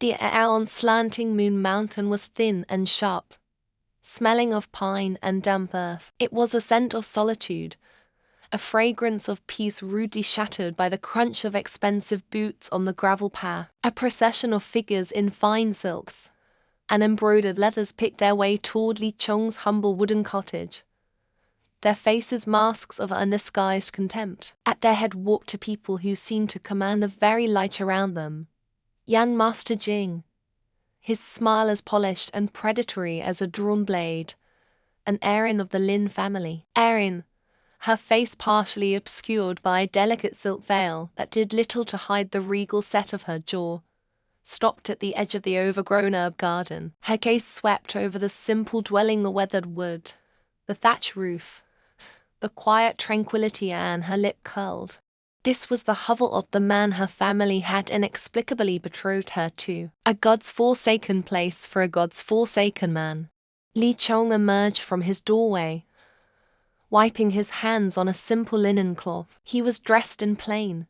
The air on Slanting Moon Mountain was thin and sharp, smelling of pine and damp earth. It was a scent of solitude, a fragrance of peace rudely shattered by the crunch of expensive boots on the gravel path. A procession of figures in fine silks and embroidered leathers picked their way toward Li Chong's humble wooden cottage, their faces masks of undisguised contempt. At their head walked a people who seemed to command the very light around them. Young Master Jing, his smile as polished and predatory as a drawn blade, an heirine of the Lin family. Heirine, her face partially obscured by a delicate silk veil that did little to hide the regal set of her jaw, stopped at the edge of the overgrown herb garden. Her gaze swept over the simple dwelling, the weathered wood, the thatch roof, the quiet tranquility, and her lip curled. This was the hovel of the man her family had inexplicably betrothed her to, a God's forsaken place for a God's forsaken man. Li Chong emerged from his doorway, wiping his hands on a simple linen cloth. He was dressed in plain,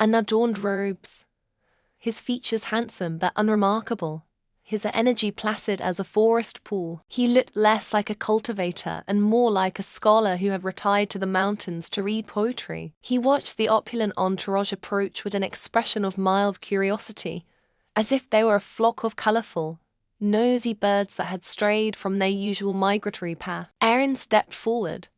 unadorned robes, his features handsome but unremarkable, his energy placid as a forest pool. He looked less like a cultivator and more like a scholar who had retired to the mountains to read poetry. He watched the opulent entourage approach with an expression of mild curiosity, as if they were a flock of colorful, nosy birds that had strayed from their usual migratory path. Erin stepped forward,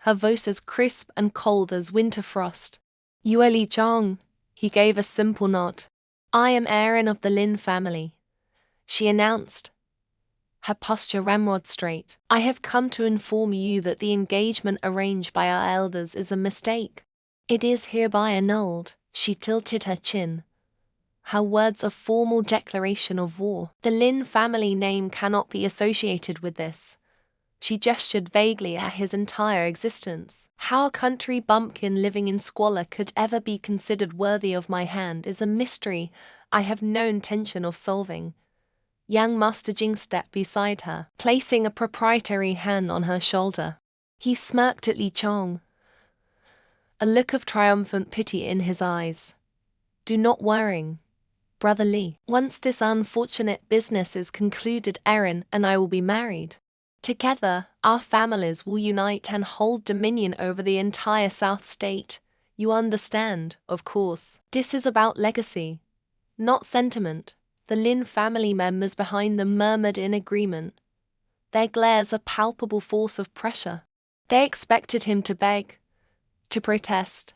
her voice as crisp and cold as winter frost. "You are Li Chong," he gave a simple nod. "I am Erin of the Lin family," she announced, her posture ramrod straight. "I have come to inform you that the engagement arranged by our elders is a mistake. It is hereby annulled." She tilted her chin, her words a formal declaration of war. "The Lin family name cannot be associated with this." She gestured vaguely at his entire existence. "How a country bumpkin living in squalor could ever be considered worthy of my hand is a mystery I have no intention of solving." Young Master Jing stepped beside her, placing a proprietary hand on her shoulder. He smirked at Li Chong, a look of triumphant pity in his eyes. "Do not worry, Brother Li. Once this unfortunate business is concluded, Erin and I will be married. Together, our families will unite and hold dominion over the entire South State. You understand, of course. This is about legacy, not sentiment." The Lin family members behind them murmured in agreement, their glares a palpable force of pressure. They expected him to beg, to protest,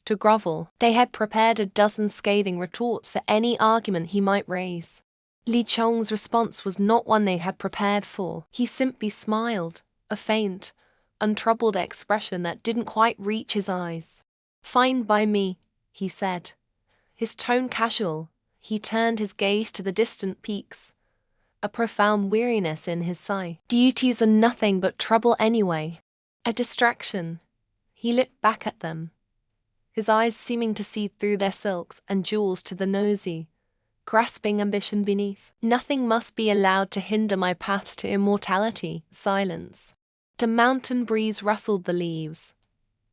to grovel. They had prepared a dozen scathing retorts for any argument he might raise. Li Chong's response was not one they had prepared for. He simply smiled, a faint, untroubled expression that didn't quite reach his eyes. "Fine by me," he said, his tone casual. He turned his gaze to the distant peaks, a profound weariness in his sigh. "Duties are nothing but trouble anyway. A distraction." He looked back at them, his eyes seeming to see through their silks and jewels to the nosy, grasping ambition beneath. "Nothing must be allowed to hinder my path to immortality." Silence. The mountain breeze rustled the leaves,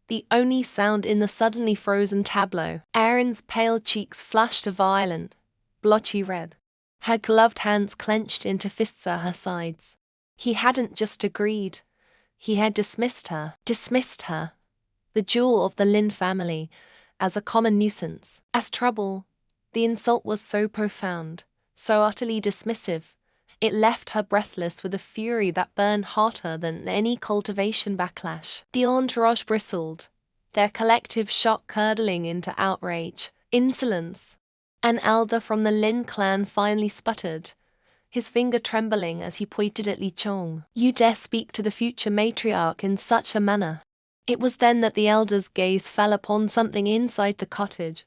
the only sound in the suddenly frozen tableau. Erin's pale cheeks flushed a violent, blotchy red. Her gloved hands clenched into fists at her sides. He hadn't just agreed, he had dismissed her, the jewel of the Lin family, as a common nuisance, as trouble. The insult was so profound, so utterly dismissive, it left her breathless with a fury that burned hotter than any cultivation backlash. The entourage bristled, their collective shock curdling into outrage, insolence. An elder from the Lin clan finally sputtered, his finger trembling as he pointed at Li Chong. "You dare speak to the future matriarch in such a manner?" It was then that the elder's gaze fell upon something inside the cottage,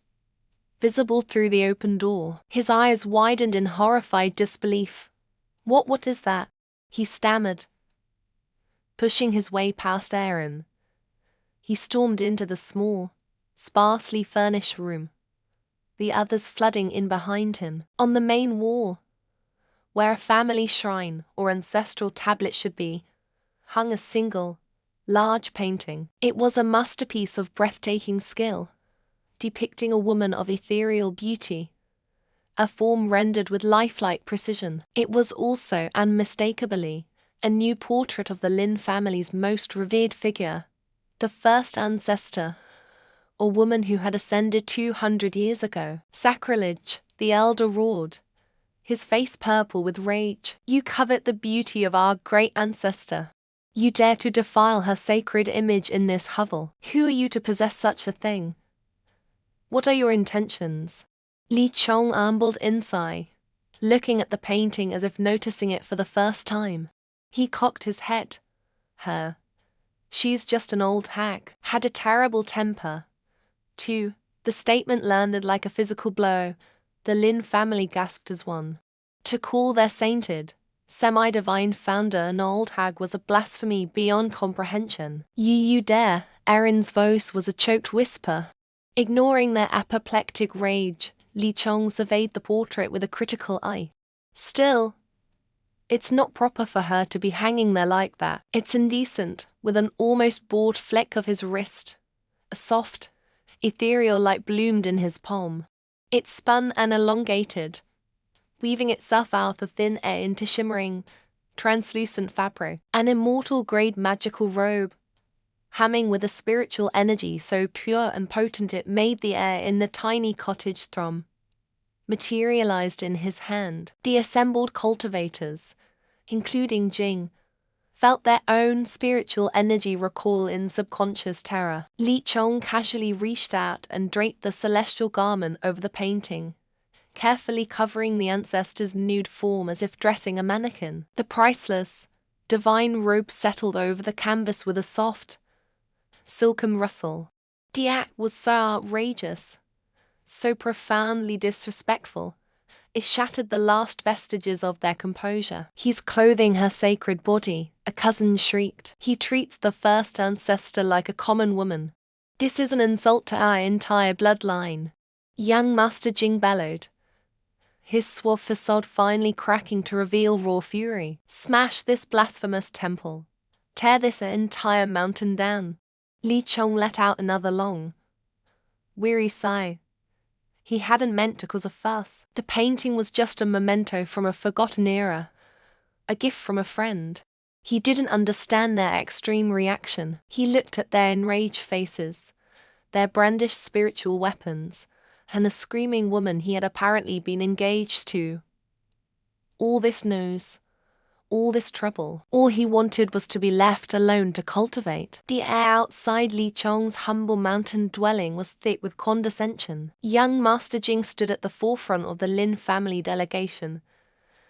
visible through the open door. His eyes widened in horrified disbelief. What is that?" he stammered, pushing his way past Erin. He stormed into the small, sparsely furnished room, the others flooding in behind him. On the main wall, where a family shrine or ancestral tablet should be, hung a single, large painting. It was a masterpiece of breathtaking skill, depicting a woman of ethereal beauty, a form rendered with lifelike precision. It was also, unmistakably, a new portrait of the Lin family's most revered figure, the first ancestor, or woman who had ascended 200 years ago. Sacrilege, the elder roared, his face purple with rage. You covet the beauty of our great ancestor. You dare to defile her sacred image in this hovel. Who are you to possess such a thing? What are your intentions? Li Chong ambled inside, looking at the painting as if noticing it for the first time. He cocked his head. She's just an old hag. Had a terrible temper, too. The statement landed like a physical blow. The Lin family gasped as one. To call their sainted, semi-divine founder an old hag was a blasphemy beyond comprehension. You dare. Erin's voice was a choked whisper. Ignoring their apoplectic rage, Li Chong surveyed the portrait with a critical eye. Still, it's not proper for her to be hanging there like that. It's indecent, with an almost bald fleck of his wrist. A soft, ethereal light bloomed in his palm. It spun and elongated, weaving itself out of thin air into shimmering, translucent fabric. An immortal-grade magical robe, humming with a spiritual energy so pure and potent it made the air in the tiny cottage thrum, materialized in his hand. The assembled cultivators, including Jing, felt their own spiritual energy recoil in subconscious terror. Li Chong casually reached out and draped the celestial garment over the painting, carefully covering the ancestor's nude form as if dressing a mannequin. The priceless, divine robe settled over the canvas with a soft, silken rustle. The act was so outrageous, so profoundly disrespectful, it shattered the last vestiges of their composure. He's clothing her sacred body, a cousin shrieked. He treats the first ancestor like a common woman. This is an insult to our entire bloodline. Young Master Jing bellowed, his suave facade finally cracking to reveal raw fury. Smash this blasphemous temple. Tear this entire mountain down. Li Chong let out another long, weary sigh. He hadn't meant to cause a fuss. The painting was just a memento from a forgotten era, a gift from a friend. He didn't understand their extreme reaction. He looked at their enraged faces, their brandished spiritual weapons, and the screaming woman he had apparently been engaged to. All this noise, all this trouble, all he wanted was to be left alone to cultivate. The air outside Li Chong's humble mountain dwelling was thick with condescension. Young Master Jing stood at the forefront of the Lin family delegation,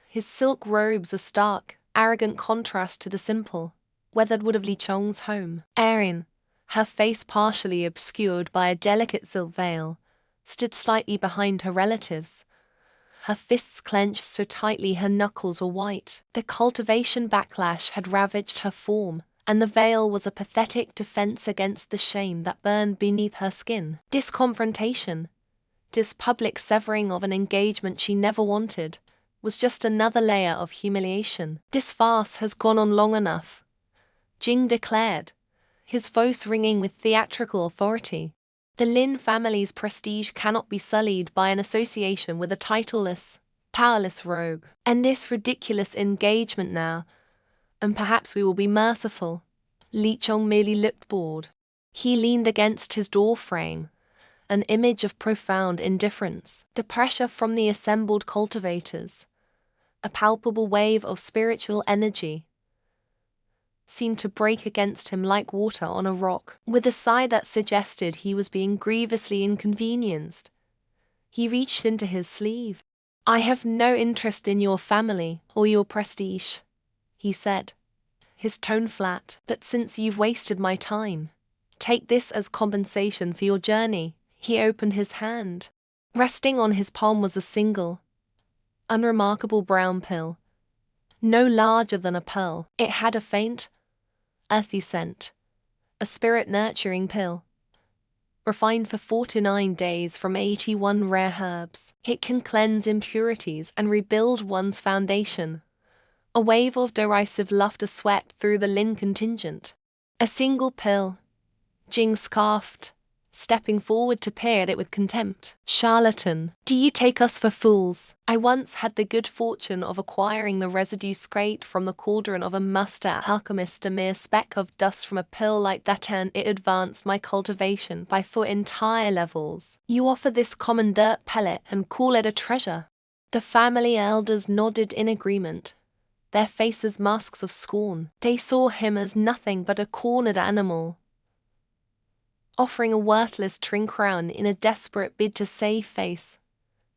his silk robes a stark, arrogant contrast to the simple, weathered wood of Li Chong's home. Erin, her face partially obscured by a delicate silk veil, stood slightly behind her relatives, her fists clenched so tightly her knuckles were white. The cultivation backlash had ravaged her form, and the veil was a pathetic defense against the shame that burned beneath her skin. This confrontation, this public severing of an engagement she never wanted, was just another layer of humiliation. This farce has gone on long enough, Jing declared, his voice ringing with theatrical authority. The Lin family's prestige cannot be sullied by an association with a titleless, powerless rogue. And this ridiculous engagement now, and perhaps we will be merciful. Li Chong merely looked bored. He leaned against his door frame, an image of profound indifference. The pressure from the assembled cultivators, a palpable wave of spiritual energy, seemed to break against him like water on a rock. With a sigh that suggested he was being grievously inconvenienced, he reached into his sleeve. I have no interest in your family or your prestige, he said, his tone flat. But since you've wasted my time, take this as compensation for your journey. He opened his hand. Resting on his palm was a single, unremarkable brown pill, no larger than a pearl. It had a faint, earthy scent, a spirit-nurturing pill, refined for 49 days from 81 rare herbs. It can cleanse impurities and rebuild one's foundation. A wave of derisive laughter swept through the Lin contingent. A single pill, Jing scoffed, stepping forward to peer at it with contempt. "Charlatan, do you take us for fools? I once had the good fortune of acquiring the residue scraped from the cauldron of a master alchemist, a mere speck of dust from a pill like that, and it advanced my cultivation by 4 entire levels. You offer this common dirt pellet and call it a treasure?" The family elders nodded in agreement, their faces masks of scorn. They saw him as nothing but a cornered animal, offering a worthless crown in a desperate bid to save face.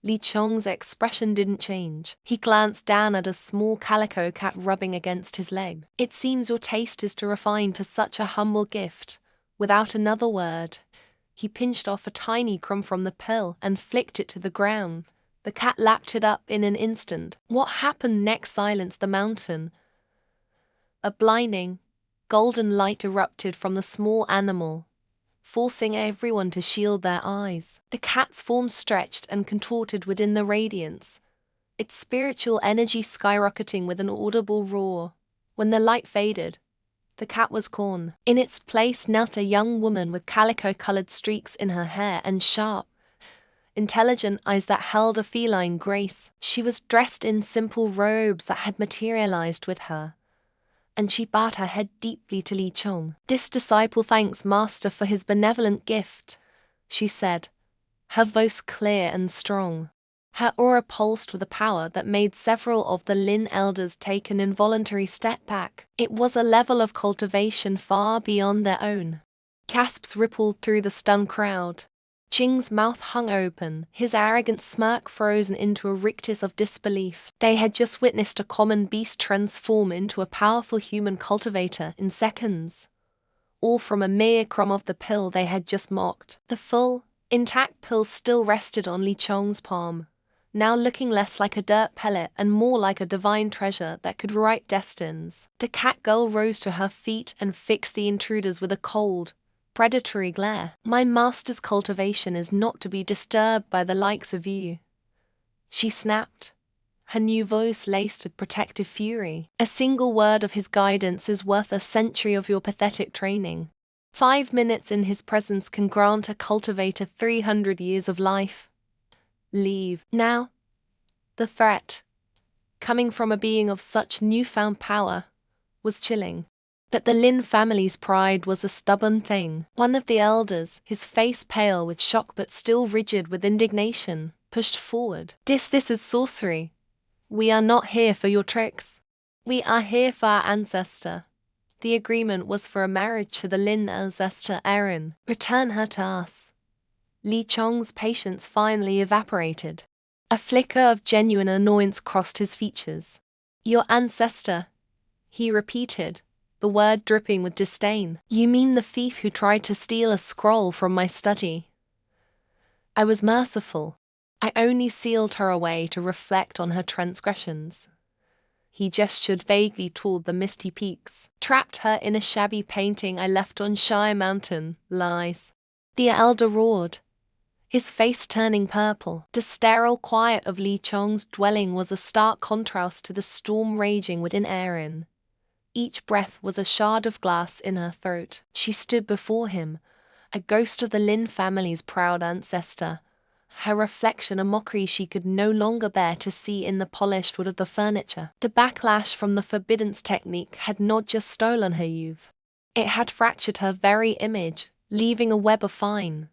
Li Chong's expression didn't change. He glanced down at a small calico cat rubbing against his leg. "It seems your taste is too refined for such a humble gift." Without another word, he pinched off a tiny crumb from the pill and flicked it to the ground. The cat lapped it up in an instant. What happened next silenced the mountain. A blinding, golden light erupted from the small animal, forcing everyone to shield their eyes. The cat's form stretched and contorted within the radiance, its spiritual energy skyrocketing with an audible roar. When the light faded, the cat was gone. In its place knelt a young woman with calico-colored streaks in her hair and sharp, intelligent eyes that held a feline grace. She was dressed in simple robes that had materialized with her, and she bowed her head deeply to Li Chong. "This disciple thanks Master for his benevolent gift," she said, her voice clear and strong. Her aura pulsed with a power that made several of the Lin elders take an involuntary step back. It was a level of cultivation far beyond their own. Gasps rippled through the stunned crowd. Jing's mouth hung open, his arrogant smirk frozen into a rictus of disbelief. They had just witnessed a common beast transform into a powerful human cultivator in seconds, all from a mere crumb of the pill they had just mocked. The full, intact pill still rested on Li Chong's palm, now looking less like a dirt pellet and more like a divine treasure that could write destines. The cat girl rose to her feet and fixed the intruders with a cold, predatory glare. "My master's cultivation is not to be disturbed by the likes of you," she snapped, her new voice laced with protective fury. "A single word of his guidance is worth a century of your pathetic training. 5 minutes in his presence can grant a cultivator 300 years of life. Leave now." The threat, coming from a being of such newfound power, was chilling. But the Lin family's pride was a stubborn thing. One of the elders, his face pale with shock but still rigid with indignation, pushed forward. This is sorcery. We are not here for your tricks. We are here for our ancestor." The agreement was for a marriage to the Lin ancestor Erin. "Return her to us." Li Chong's patience finally evaporated. A flicker of genuine annoyance crossed his features. "Your ancestor," he repeated, the word dripping with disdain. "You mean the thief who tried to steal a scroll from my study?" "I was merciful. I only sealed her away to reflect on her transgressions." He gestured vaguely toward the misty peaks. "Trapped her in a shabby painting I left on Shire Mountain. Lies." The elder roared, his face turning purple. The sterile quiet of Li Chong's dwelling was a stark contrast to the storm raging within Erin. Each breath was a shard of glass in her throat. She stood before him, a ghost of the Lin family's proud ancestor, her reflection a mockery she could no longer bear to see in the polished wood of the furniture. The backlash from the forbiddance technique had not just stolen her youth. It had fractured her very image, leaving a web of fine,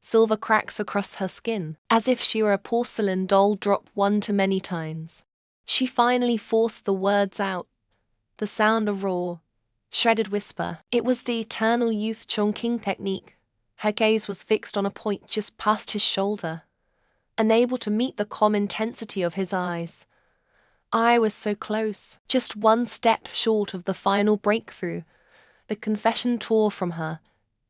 silver cracks across her skin, as if she were a porcelain doll dropped one too many times. She finally forced the words out, the sound a raw, shredded whisper. It was the eternal youth Chongqing technique. Her gaze was fixed on a point just past his shoulder, unable to meet the calm intensity of his eyes. I was so close, just one step short of the final breakthrough. The confession tore from her,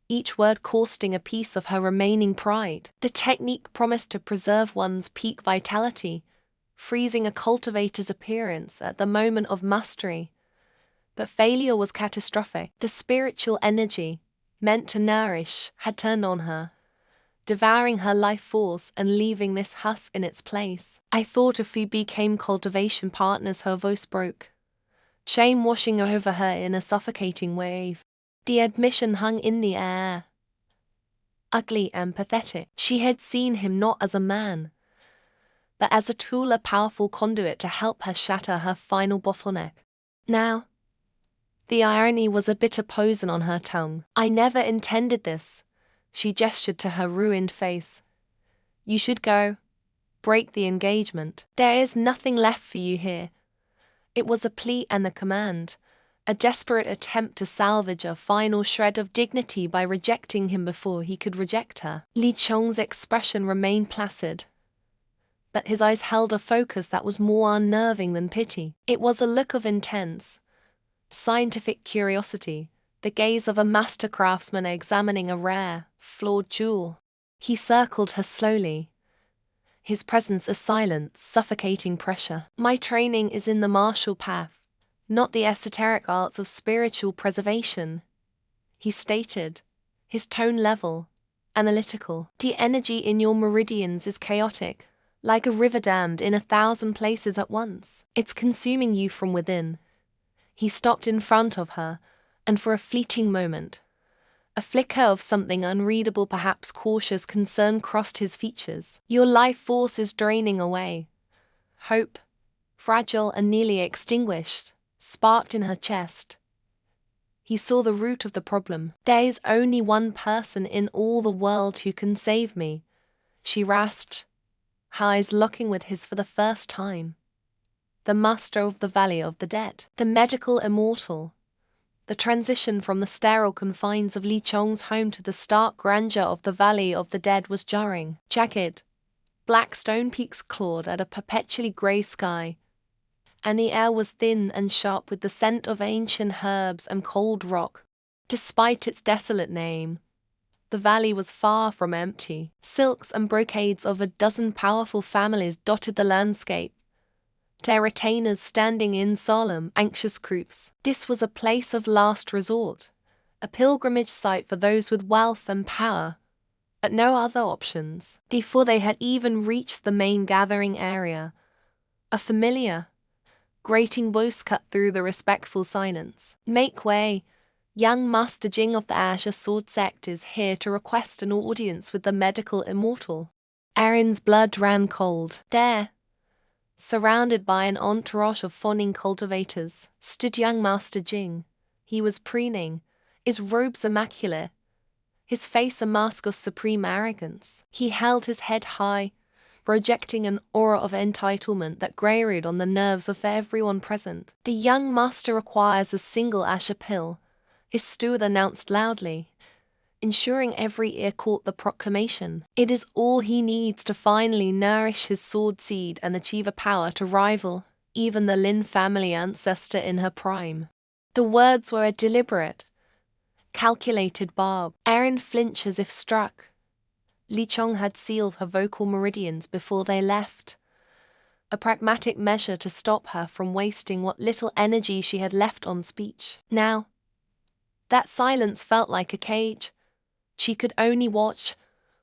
each word costing a piece of her remaining pride. The technique promised to preserve one's peak vitality, freezing a cultivator's appearance at the moment of mastery. But failure was catastrophic. The spiritual energy, meant to nourish, had turned on her, devouring her life force and leaving this husk in its place. "I thought if we became cultivation partners," her voice broke, shame washing over her in a suffocating wave. The admission hung in the air, ugly and pathetic. She had seen him not as a man, but as a tool, a powerful conduit to help her shatter her final bottleneck. Now, the irony was a bitter poison on her tongue. "I never intended this," she gestured to her ruined face. "You should go. Break the engagement. There is nothing left for you here." It was a plea and a command, a desperate attempt to salvage a final shred of dignity by rejecting him before he could reject her. Li Chong's expression remained placid, but his eyes held a focus that was more unnerving than pity. It was a look of intense, scientific curiosity, the gaze of a master craftsman examining a rare, flawed jewel. He circled her slowly, his presence a silent, suffocating pressure. "My training is in the martial path, not the esoteric arts of spiritual preservation," he stated, his tone level, analytical. "The energy in your meridians is chaotic, like a river dammed in 1,000 places at once. It's consuming you from within." He stopped in front of her, and for a fleeting moment, a flicker of something unreadable, perhaps cautious concern, crossed his features. "Your life force is draining away." Hope, fragile and nearly extinguished, sparked in her chest. He saw the root of the problem. "There is only one person in all the world who can save me," she rasped, her eyes locking with his for the first time. "The master of the Valley of the Dead. The medical immortal." The transition from the sterile confines of Li Chong's home to the stark grandeur of the Valley of the Dead was jarring. Jagged, black stone peaks clawed at a perpetually grey sky, and the air was thin and sharp with the scent of ancient herbs and cold rock. Despite its desolate name, the valley was far from empty. Silks and brocades of a dozen powerful families dotted the landscape, their retainers standing in solemn, anxious groups. This was a place of last resort, a pilgrimage site for those with wealth and power, but no other options. Before they had even reached the main gathering area, a familiar, grating voice cut through the respectful silence. "Make way. Young Master Jing of the Azure Sword Sect is here to request an audience with the medical immortal." Erin's blood ran cold. There, surrounded by an entourage of fawning cultivators, stood young Master Jing. He was preening, his robes immaculate, his face a mask of supreme arrogance. He held his head high, projecting an aura of entitlement that grated on the nerves of everyone present. "The young master requires a single asher pill," his steward announced loudly, ensuring every ear caught the proclamation. "It is all he needs to finally nourish his sword seed and achieve a power to rival even the Lin family ancestor in her prime." The words were a deliberate, calculated barb. Erin flinched as if struck. Li Chong had sealed her vocal meridians before they left, a pragmatic measure to stop her from wasting what little energy she had left on speech. Now, that silence felt like a cage. She could only watch,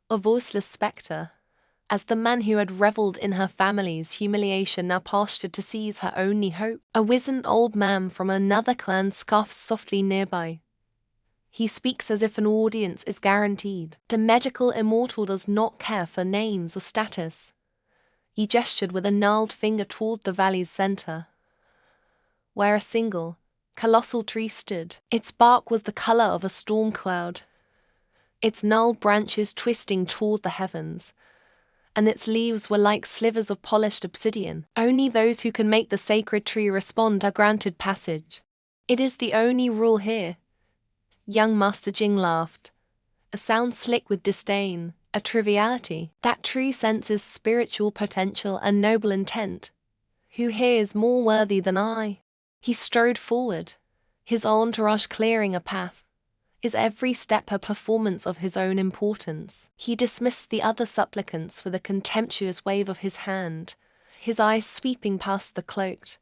a voiceless spectre, as the man who had reveled in her family's humiliation now postured to seize her only hope. A wizened old man from another clan scoffed softly nearby. "He speaks as if an audience is guaranteed. The medical immortal does not care for names or status." He gestured with a gnarled finger toward the valley's center, where a single, colossal tree stood. Its bark was the color of a storm cloud, its gnarled branches twisting toward the heavens, and its leaves were like slivers of polished obsidian. "Only those who can make the sacred tree respond are granted passage. It is the only rule here." Young Master Jing laughed, a sound slick with disdain, a triviality. "That tree senses spiritual potential and noble intent. Who here is more worthy than I?" He strode forward, his entourage clearing a path, his every step a performance of his own importance. He dismissed the other supplicants with a contemptuous wave of his hand, his eyes sweeping past the cloaked,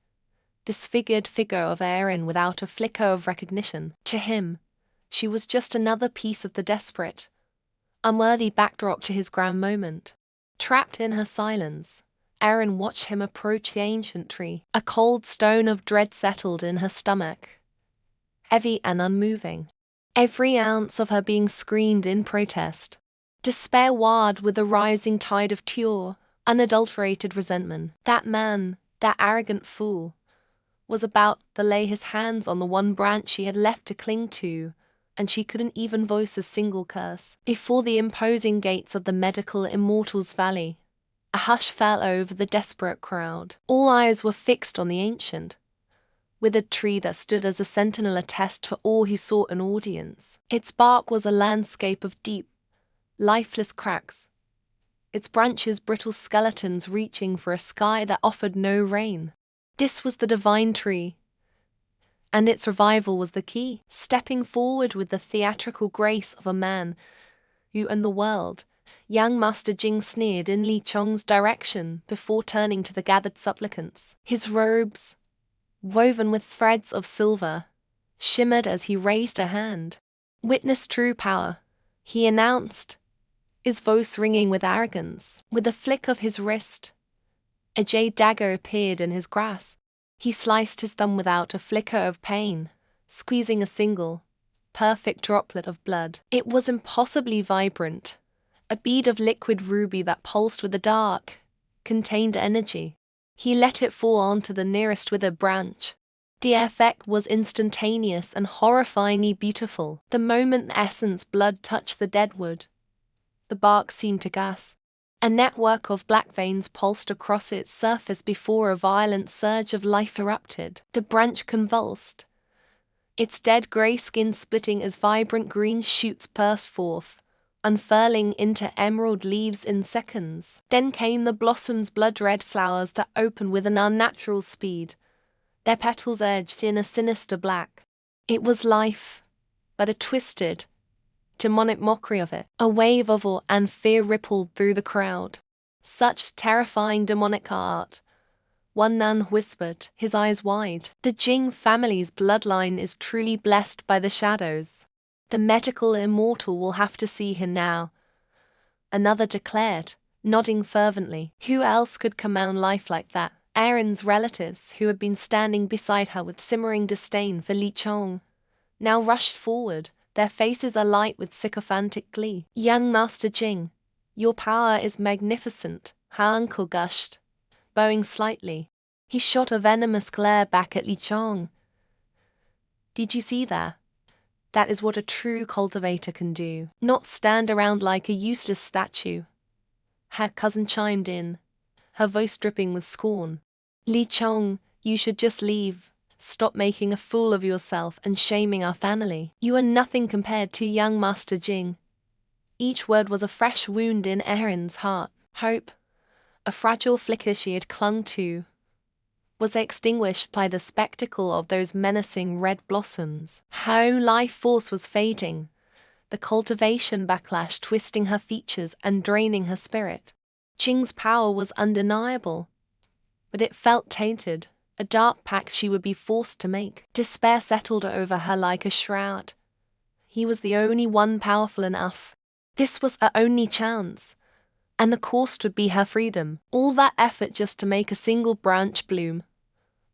disfigured figure of Erin without a flicker of recognition. To him, she was just another piece of the desperate, unworthy backdrop to his grand moment. Trapped in her silence, Erin watched him approach the ancient tree. A cold stone of dread settled in her stomach, heavy and unmoving. Every ounce of her being screamed in protest. Despair warred with the rising tide of pure, unadulterated resentment. That man, that arrogant fool, was about to lay his hands on the one branch she had left to cling to, and she couldn't even voice a single curse. Before the imposing gates of the medical Immortals Valley, a hush fell over the desperate crowd. All eyes were fixed on the ancient, withered tree that stood as a sentinel attest for all who sought an audience. Its bark was a landscape of deep, lifeless cracks, its branches brittle skeletons reaching for a sky that offered no rain. This was the divine tree, and its revival was the key. Stepping forward with the theatrical grace of a man who owned the world, young Master Jing sneered in Li Chong's direction before turning to the gathered supplicants. His robes, woven with threads of silver, shimmered as he raised a hand. "Witness true power," he announced, his voice ringing with arrogance. With a flick of his wrist, a jade dagger appeared in his grasp. He sliced his thumb without a flicker of pain, squeezing a single, perfect droplet of blood. It was impossibly vibrant, a bead of liquid ruby that pulsed with the dark, contained energy. He let it fall onto the nearest withered branch. The effect was instantaneous and horrifyingly beautiful. The moment the essence blood touched the dead wood, the bark seemed to gasp. A network of black veins pulsed across its surface before a violent surge of life erupted. The branch convulsed, its dead grey skin splitting as vibrant green shoots burst forth, unfurling into emerald leaves in seconds. Then came the blossom's blood-red flowers that opened with an unnatural speed, their petals edged in a sinister black. It was life, but a twisted, demonic mockery of it. A wave of awe and fear rippled through the crowd. "Such terrifying demonic art," one nun whispered, his eyes wide. "The Jing family's bloodline is truly blessed by the shadows. The medical immortal will have to see him now," another declared, nodding fervently. Who else could command life like that? Erin's relatives, who had been standing beside her with simmering disdain for Li Chong, now rushed forward, their faces alight with sycophantic glee. "Young Master Jing, your power is magnificent," her uncle gushed, bowing slightly. He shot a venomous glare back at Li Chong. "Did you see that? That is what a true cultivator can do. Not stand around like a useless statue." Her cousin chimed in, her voice dripping with scorn. "Li Chong, you should just leave. Stop making a fool of yourself and shaming our family. You are nothing compared to young Master Jing." Each word was a fresh wound in Erin's heart. Hope, a fragile flicker she had clung to, was extinguished by the spectacle of those menacing red blossoms. Her own life force was fading, the cultivation backlash twisting her features and draining her spirit. Jing's power was undeniable, but it felt tainted, a dark pact she would be forced to make. Despair settled over her like a shroud. He was the only one powerful enough. This was her only chance, and the cost would be her freedom. All that effort just to make a single branch bloom.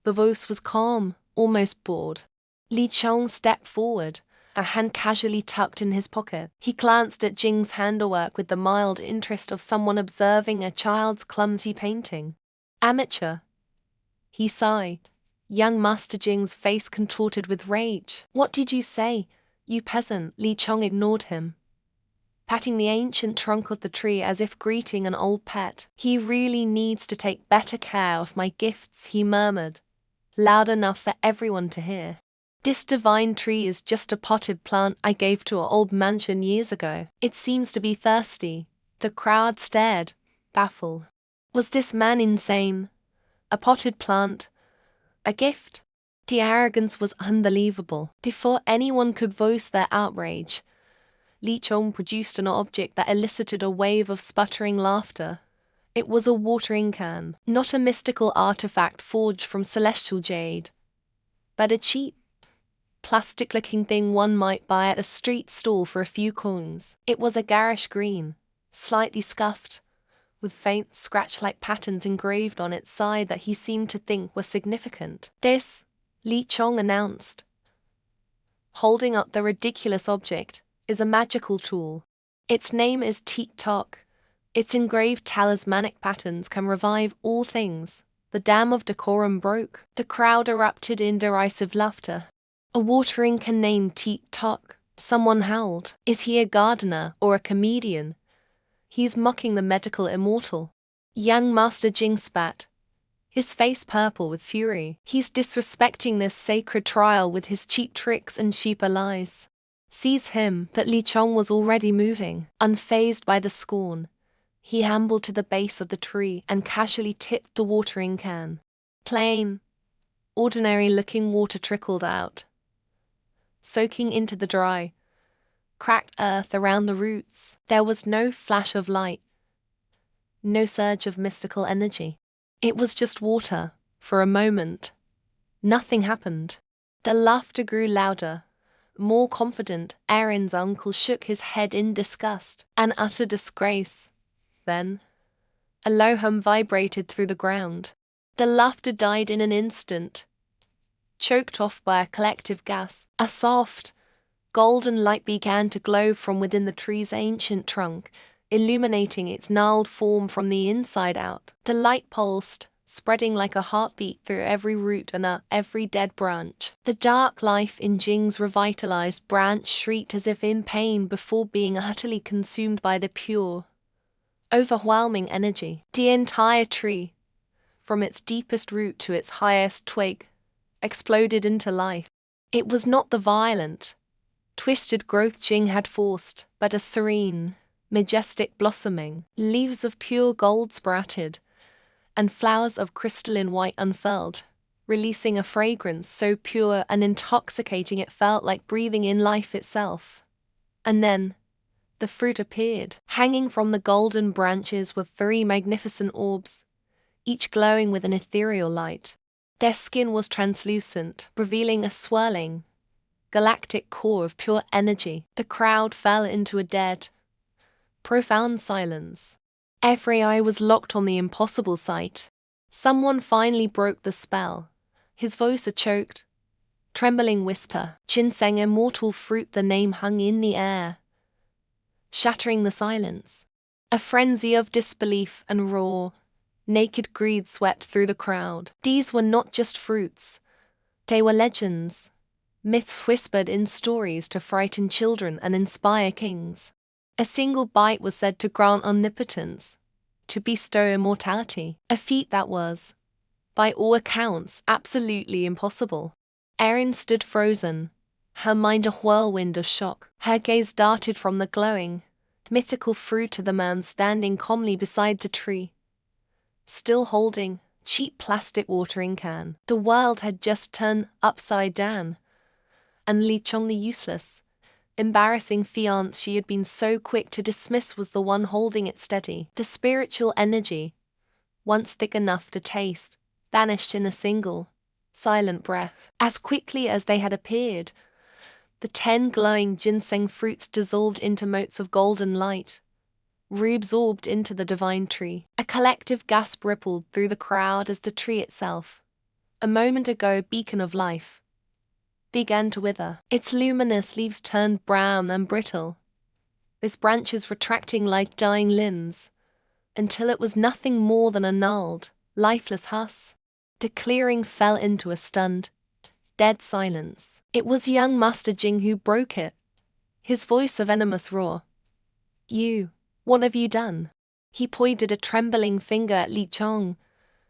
The voice was calm, almost bored. Li Chong stepped forward, a hand casually tucked in his pocket. He glanced at Jing's handiwork with the mild interest of someone observing a child's clumsy painting. "Amateur," he sighed. Young Master Jing's face contorted with rage. "What did you say, you peasant?" Li Chong ignored him, patting the ancient trunk of the tree as if greeting an old pet. "He really needs to take better care of my gifts," he murmured, loud enough for everyone to hear. "This divine tree is just a potted plant I gave to an old mansion years ago. It seems to be thirsty." The crowd stared, baffled. Was this man insane? A potted plant? A gift? The arrogance was unbelievable. Before anyone could voice their outrage, Li Chong produced an object that elicited a wave of sputtering laughter. It was a watering can, not a mystical artifact forged from celestial jade, but a cheap, plastic-looking thing one might buy at a street stall for a few coins. It was a garish green, slightly scuffed, with faint scratch-like patterns engraved on its side that he seemed to think were significant. "This," Li Chong announced, holding up the ridiculous object, "is a magical tool. Its name is Tik-Tok. Its engraved talismanic patterns can revive all things. The dam of decorum broke. The crowd erupted in derisive laughter. A watering can name Tik-Tok. Someone howled. Is he a gardener or a comedian? He's mocking the medical immortal. Young Master Jing spat, his face purple with fury. He's disrespecting this sacred trial with his cheap tricks and cheaper lies. Seize him, but Li Chong was already moving. Unfazed by the scorn, he ambled to the base of the tree and casually tipped the watering can. Plain, ordinary-looking water trickled out, soaking into the dry, cracked earth around the roots. There was no flash of light, no surge of mystical energy. It was just water. For a moment, nothing happened. The laughter grew louder, more confident. Aaron's uncle shook his head in disgust. An utter disgrace. Then, a low hum vibrated through the ground. The laughter died in an instant, choked off by a collective gasp. A soft, golden light began to glow from within the tree's ancient trunk, illuminating its gnarled form from the inside out. The light pulsed, spreading like a heartbeat through every root and every dead branch. The dark life in Jing's revitalized branch shrieked as if in pain before being utterly consumed by the pure, overwhelming energy. The entire tree, from its deepest root to its highest twig, exploded into life. It was not the violent, twisted growth Jing had forced, but a serene, majestic blossoming. Leaves of pure gold sprouted, and flowers of crystalline white unfurled, releasing a fragrance so pure and intoxicating it felt like breathing in life itself. And then, the fruit appeared. Hanging from the golden branches were 3 magnificent orbs, each glowing with an ethereal light. Their skin was translucent, revealing a swirling, galactic core of pure energy. The crowd fell into a dead, profound silence. Every eye was locked on the impossible sight. Someone finally broke the spell, his voice a choked, trembling whisper. Ginseng immortal fruit, the name hung in the air, shattering the silence. A frenzy of disbelief and raw, naked greed swept through the crowd. These were not just fruits. They were legends, myths whispered in stories to frighten children and inspire kings. A single bite was said to grant omnipotence, to bestow immortality, a feat that was, by all accounts, absolutely impossible. Erin stood frozen, her mind a whirlwind of shock. Her gaze darted from the glowing, mythical fruit to the man standing calmly beside the tree, still holding cheap plastic watering can. The world had just turned upside down, and Li Chong, the useless, embarrassing fiancé she had been so quick to dismiss, was the one holding it steady. The spiritual energy, once thick enough to taste, vanished in a single, silent breath. As quickly as they had appeared, the 10 glowing ginseng fruits dissolved into motes of golden light, reabsorbed into the divine tree. A collective gasp rippled through the crowd as the tree itself, a moment ago a beacon of life, began to wither. Its luminous leaves turned brown and brittle, its branches retracting like dying limbs, until it was nothing more than a gnarled, lifeless husk. The clearing fell into a stunned, dead silence. It was young Master Jing who broke it, his voice a venomous roar. "You, what have you done?" He pointed a trembling finger at Li Chong,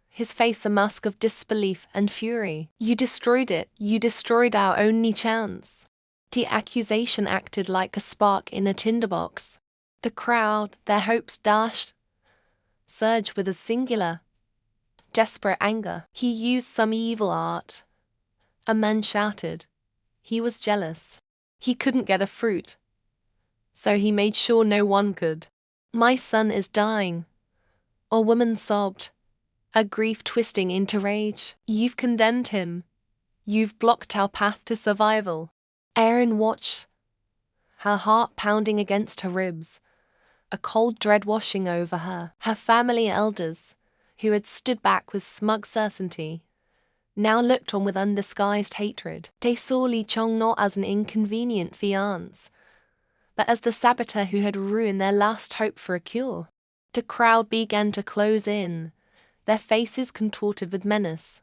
his face a mask of disbelief and fury. "You destroyed it. You destroyed our only chance." The accusation acted like a spark in a tinderbox. The crowd, their hopes dashed, surged with a singular, desperate anger. "He used some evil art," a man shouted. "He was jealous. He couldn't get a fruit, so he made sure no one could." "My son is dying," a woman sobbed, a grief twisting into rage. "You've condemned him. You've blocked our path to survival." Erin watched, her heart pounding against her ribs, a cold dread washing over her. Her family elders, who had stood back with smug certainty, now looked on with undisguised hatred. They saw Li Chong not as an inconvenient fiancé, but as the saboteur who had ruined their last hope for a cure. The crowd began to close in, their faces contorted with menace,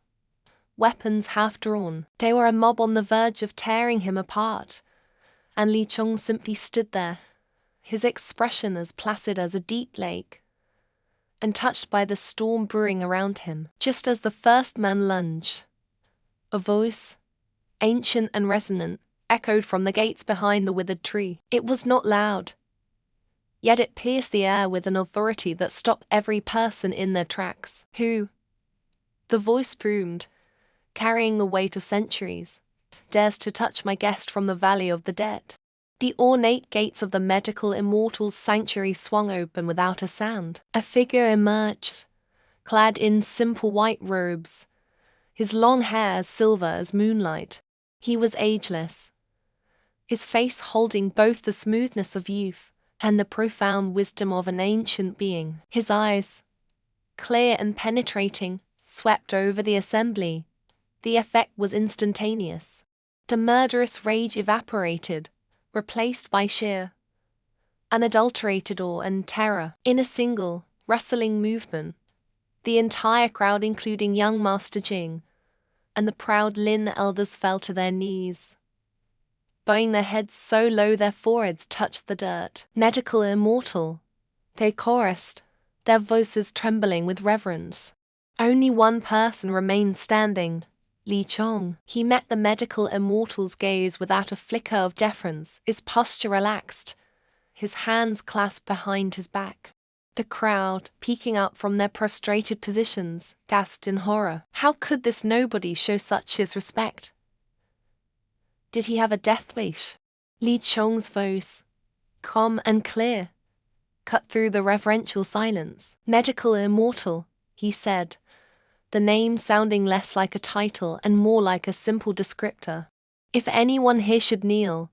weapons half drawn. They were a mob on the verge of tearing him apart, and Li Chong simply stood there, his expression as placid as a deep lake, untouched by the storm brewing around him. Just as the first man lunged, a voice, ancient and resonant, echoed from the gates behind the withered tree. It was not loud, yet it pierced the air with an authority that stopped every person in their tracks. Who? The voice boomed, carrying the weight of centuries, dares to touch my guest from the valley of the dead. The ornate gates of the medical immortal's sanctuary swung open without a sound. A figure emerged, clad in simple white robes, his long hair as silver as moonlight. He was ageless, his face holding both the smoothness of youth and the profound wisdom of an ancient being. His eyes, clear and penetrating, swept over the assembly. The effect was instantaneous. The murderous rage evaporated, replaced by sheer, unadulterated awe and terror. In a single, rustling movement, the entire crowd, including young Master Jing and the proud Lin elders, fell to their knees, bowing their heads so low their foreheads touched the dirt. Medical immortal, they chorused, their voices trembling with reverence. Only one person remained standing, Li Chong. He met the medical immortal's gaze without a flicker of deference, his posture relaxed, his hands clasped behind his back. The crowd, peeking up from their prostrated positions, gasped in horror. How could this nobody show such disrespect? Did he have a death wish? Li Chong's voice, calm and clear, cut through the reverential silence. Medical immortal, he said, the name sounding less like a title and more like a simple descriptor. If anyone here should kneel,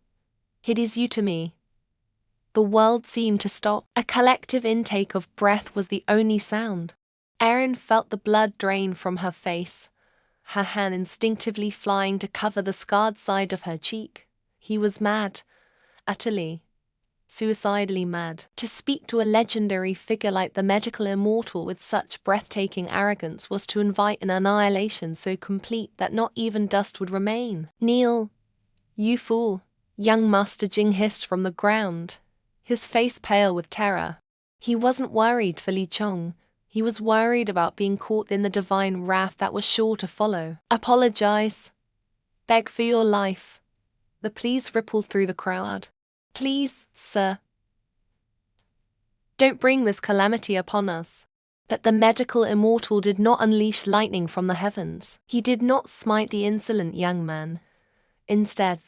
it is you to me. The world seemed to stop. A collective intake of breath was the only sound. Erin felt the blood drain from her face, her hand instinctively flying to cover the scarred side of her cheek. He was mad, utterly, suicidally mad. To speak to a legendary figure like the medical immortal with such breathtaking arrogance was to invite an annihilation so complete that not even dust would remain. "Kneel, you fool," young Master Jing hissed from the ground, his face pale with terror. He wasn't worried for Li Chong. He was worried about being caught in the divine wrath that was sure to follow. "Apologize. Beg for your life." The pleas rippled through the crowd. "Please, sir. Don't bring this calamity upon us." But the medical immortal did not unleash lightning from the heavens. He did not smite the insolent young man. Instead,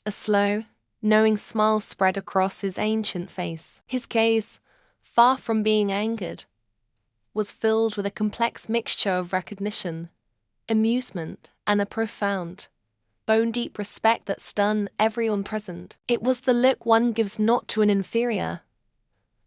a slow, knowing smile spread across his ancient face. His gaze, far from being angered, was filled with a complex mixture of recognition, amusement, and a profound, bone-deep respect that stunned everyone present. It was the look one gives not to an inferior,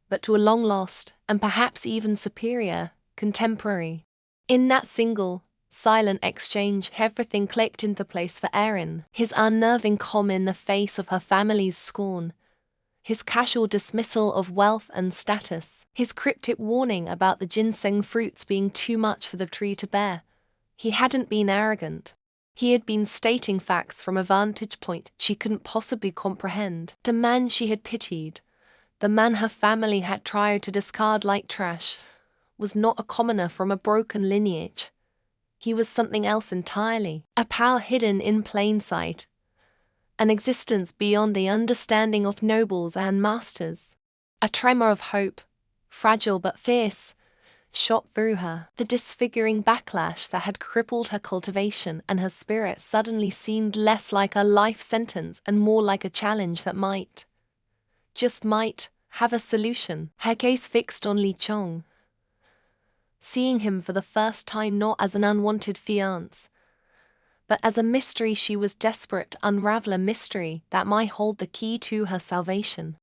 but to a long-lost, and perhaps even superior, contemporary. In that single, silent exchange, everything clicked into place for Erin. His unnerving calm in the face of her family's scorn, his casual dismissal of wealth and status, his cryptic warning about the ginseng fruits being too much for the tree to bear. He hadn't been arrogant. He had been stating facts from a vantage point she couldn't possibly comprehend. The man she had pitied, the man her family had tried to discard like trash, was not a commoner from a broken lineage. He was something else entirely, a power hidden in plain sight, an existence beyond the understanding of nobles and masters. A tremor of hope, fragile but fierce, shot through her. The disfiguring backlash that had crippled her cultivation and her spirit suddenly seemed less like a life sentence and more like a challenge that might, just might, have a solution. Her gaze fixed on Li Chong, seeing him for the first time not as an unwanted fiancé, but as a mystery she was desperate to unravel, a mystery that might hold the key to her salvation.